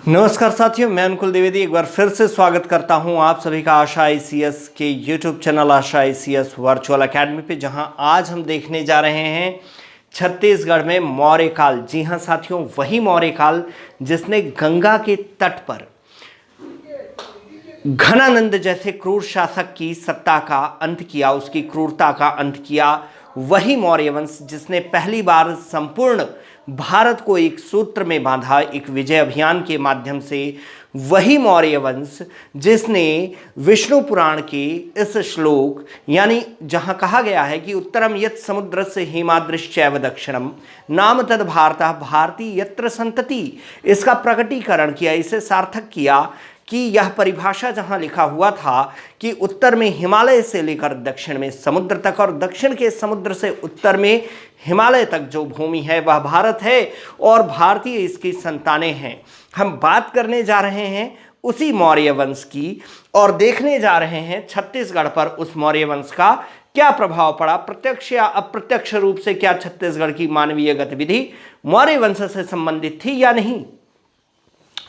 नमस्कार साथियों, मैं अनुकुल द्विवेदी एक बार फिर से स्वागत करता हूं आप सभी का आशा आईसीएस के यूट्यूब चैनल आशा आईसीएस वर्चुअल एकेडमी पे, जहां आज हम देखने जा रहे हैं छत्तीसगढ़ में मौर्य काल। जी हां साथियों, वही मौर्य काल जिसने गंगा के तट पर घनानंद जैसे क्रूर शासक की सत्ता का अंत किया, उसकी क्रूरता का अंत किया। वही मौर्य वंश जिसने पहली बार संपूर्ण भारत को एक सूत्र में बांधा, एक विजय अभियान के माध्यम से। वही मौर्य वंश जिसने विष्णु पुराण के इस श्लोक, यानी जहां कहा गया है कि उत्तरम यत् समुद्रस्य हिमाद्रिश्चैव दक्षिणम नाम तद भारतः भारती यत्र संतति, इसका प्रकटीकरण किया, इसे सार्थक किया कि यह परिभाषा जहां लिखा हुआ था कि उत्तर में हिमालय से लेकर दक्षिण में समुद्र तक और दक्षिण के समुद्र से उत्तर में हिमालय तक जो भूमि है वह भारत है और भारतीय इसकी संतानें हैं। हम बात करने जा रहे हैं उसी मौर्य वंश की और देखने जा रहे हैं छत्तीसगढ़ पर उस मौर्य वंश का क्या प्रभाव पड़ा, प्रत्यक्ष या अप्रत्यक्ष रूप से क्या छत्तीसगढ़ की मानवीय गतिविधि मौर्य वंश से संबंधित थी या नहीं।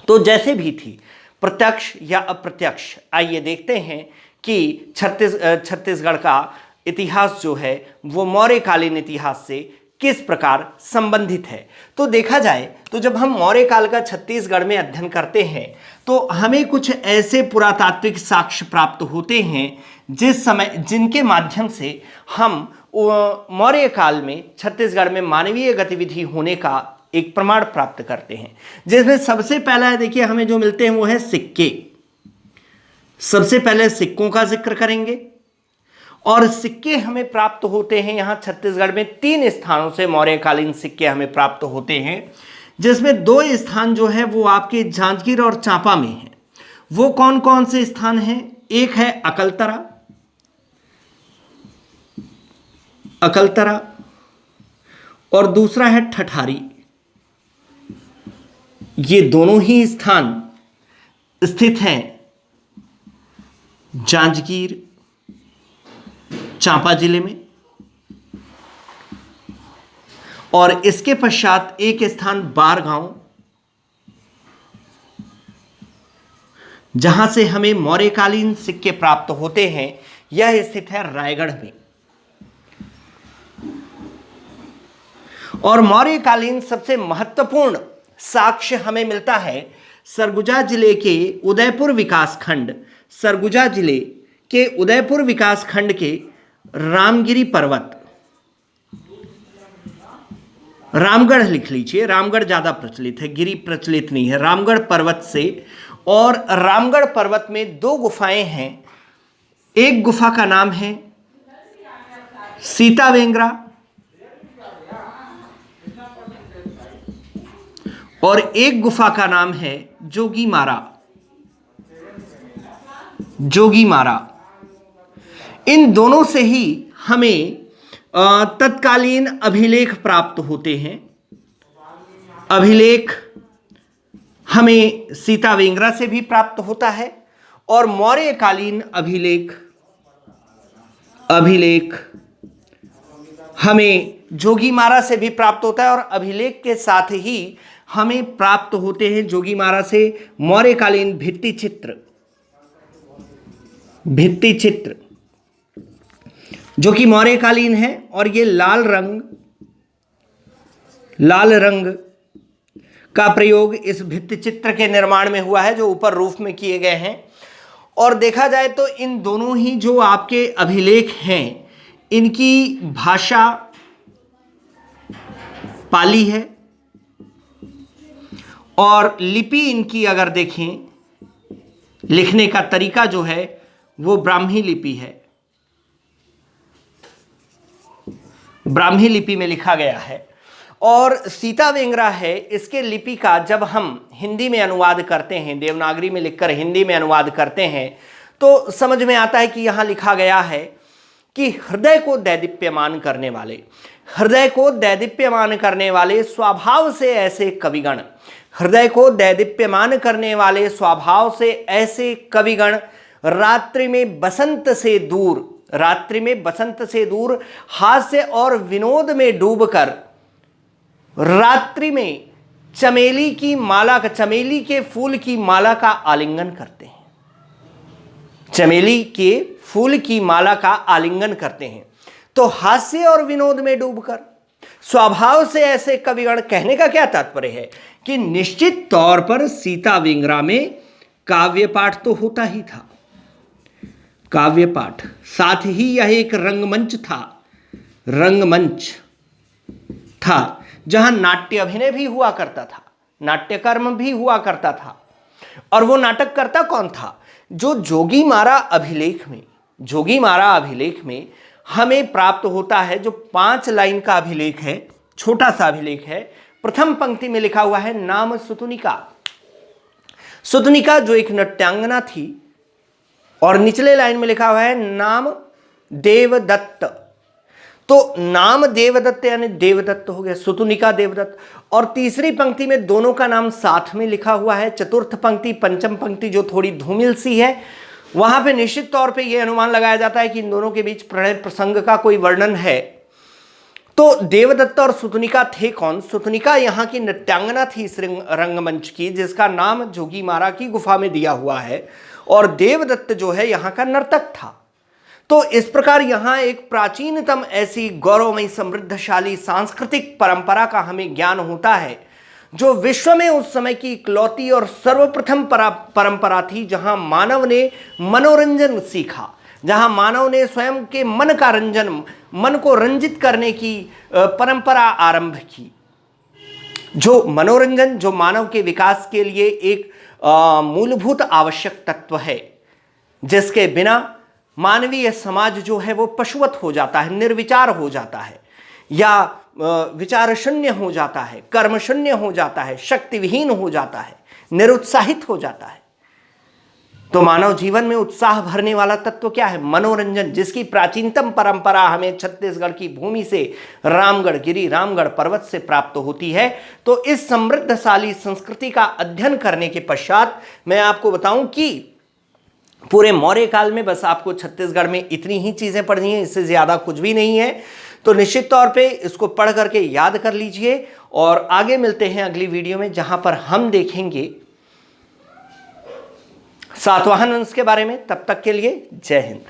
तो जैसे भी थी, प्रत्यक्ष या अप्रत्यक्ष, आइए देखते हैं कि छत्तीसगढ़ का इतिहास जो है वो मौर्यकालीन इतिहास से किस प्रकार संबंधित है। तो देखा जाए तो जब हम मौर्य काल का छत्तीसगढ़ में अध्ययन करते हैं तो हमें कुछ ऐसे पुरातात्विक साक्ष्य प्राप्त होते हैं जिनके माध्यम से हम मौर्य काल में छत्तीसगढ़ में मानवीय गतिविधि होने का एक प्रमाण प्राप्त करते हैं। जिसमें सबसे पहला है, देखिए हमें जो मिलते हैं वो है सिक्के। सबसे पहले सिक्कों का जिक्र करेंगे और सिक्के हमें प्राप्त होते हैं यहां छत्तीसगढ़ में 3 स्थानों से मौर्यकालीन सिक्के हमें प्राप्त होते हैं, जिसमें 2 स्थान जो है वो आपके जांजगीर और चांपा में है। वो कौन कौन से स्थान हैं? एक है अकलतरा और दूसरा है ठठारी। ये दोनों ही स्थान स्थित हैं जांजगीर चांपा जिले में। और इसके पश्चात एक स्थान बारगांव, जहां से हमें मौर्यकालीन सिक्के प्राप्त होते हैं, यह स्थित है रायगढ़ में। और मौर्यकालीन सबसे महत्वपूर्ण साक्ष्य हमें मिलता है सरगुजा जिले के उदयपुर विकासखंड, सरगुजा जिले के उदयपुर विकासखंड के रामगिरी पर्वत, रामगढ़ लिख लीजिए, रामगढ़ ज्यादा प्रचलित है, गिरी प्रचलित नहीं है, रामगढ़ पर्वत से। और रामगढ़ पर्वत में 2 गुफाएं हैं। एक गुफा का नाम है सीता वेंगरा और एक गुफा का नाम है जोगी मारा। इन दोनों से ही हमें तत्कालीन अभिलेख प्राप्त होते हैं। अभिलेख हमें सीता वेंगरा से भी प्राप्त होता है और मौर्यकालीन अभिलेख हमें जोगीमारा से भी प्राप्त होता है। और अभिलेख के साथ ही हमें प्राप्त होते हैं जोगीमारा से मौर्यकालीन भित्ति चित्र जो कि मौर्यकालीन है। और ये लाल रंग का प्रयोग इस भित्ति चित्र के निर्माण में हुआ है, जो ऊपर रूफ में किए गए हैं। और देखा जाए तो इन दोनों ही जो आपके अभिलेख हैं, इनकी भाषा पाली है और लिपि इनकी अगर देखें, लिखने का तरीका जो है वो ब्राह्मी लिपि है, ब्राह्मी लिपि में लिखा गया है। और सीता वेंगरा है, इसके लिपि का जब हम हिंदी में अनुवाद करते हैं, देवनागरी में लिखकर हिंदी में अनुवाद करते हैं, तो समझ में आता है कि यहाँ लिखा गया है कि हृदय को दैदीप्यमान करने वाले स्वभाव से ऐसे कविगण, हृदय को दैदीप्यमान करने वाले स्वभाव से ऐसे कविगण रात्रि में बसंत से दूर हास्य और विनोद में डूबकर रात्रि में चमेली के फूल की माला का आलिंगन करते हैं। चमेली के फूल की माला का आलिंगन करते हैं। तो हास्य और विनोद में डूबकर स्वभाव से ऐसे कविगण, कहने का क्या तात्पर्य है कि निश्चित तौर पर सीता विंगरा में काव्य पाठ तो होता ही था, काव्य पाठ, साथ ही यह एक रंगमंच था जहां नाट्य अभिनय भी हुआ करता था, नाट्यकर्म भी हुआ करता था। और वो नाटक करता कौन था? जो जोगी मारा अभिलेख में हमें प्राप्त होता है, जो 5 लाइन का अभिलेख है, छोटा सा अभिलेख है। प्रथम पंक्ति में लिखा हुआ है नाम सुतनिका जो एक नृत्यांगना थी, और निचले लाइन में लिखा हुआ है नाम देवदत्त। तो नाम देवदत्त यानी देवदत्त हो गया, सुतनिका देवदत्त। और तीसरी पंक्ति में दोनों का नाम साथ में लिखा हुआ है। चतुर्थ पंक्ति, पंचम पंक्ति जो थोड़ी धूमिल सी है, वहां पे निश्चित तौर पे यह अनुमान लगाया जाता है कि इन दोनों के बीच प्रणय प्रसंग का कोई वर्णन है। तो देवदत्त और सुतनिका थे कौन? सुतनिका यहाँ की नृत्यांगना थी इस रंगमंच की, जिसका नाम जोगी मारा की गुफा में दिया हुआ है, और देवदत्त जो है यहाँ का नर्तक था। तो इस प्रकार यहाँ एक प्राचीनतम ऐसी गौरवमयी समृद्धशाली सांस्कृतिक परंपरा का हमें ज्ञान होता है, जो विश्व में उस समय की इकलौती और सर्वप्रथम परंपरा थी, जहां मानव ने मनोरंजन सीखा, जहां मानव ने स्वयं के मन को रंजित करने की परंपरा आरंभ की। जो मनोरंजन, जो मानव के विकास के लिए एक मूलभूत आवश्यक तत्व है, जिसके बिना मानवीय समाज जो है वो पशुवत हो जाता है, निर्विचार हो जाता है, या विचार शून्य हो जाता है, कर्म शून्य हो जाता है, शक्ति विहीन हो जाता है, निरुत्साहित हो जाता है। तो मानव जीवन में उत्साह भरने वाला तत्व क्या है? मनोरंजन, जिसकी प्राचीनतम परंपरा हमें छत्तीसगढ़ की भूमि से, रामगढ़ पर्वत से प्राप्त होती है। तो इस समृद्धशाली संस्कृति का अध्ययन करने के पश्चात मैं आपको बताऊं कि पूरे मौर्य काल में बस आपको छत्तीसगढ़ में इतनी ही चीजें पढ़नी है, इससे ज्यादा कुछ भी नहीं है। तो निश्चित तौर पे इसको पढ़ करके याद कर लीजिए, और आगे मिलते हैं अगली वीडियो में, जहां पर हम देखेंगे सातवाहन वंश के बारे में। तब तक के लिए जय हिंद।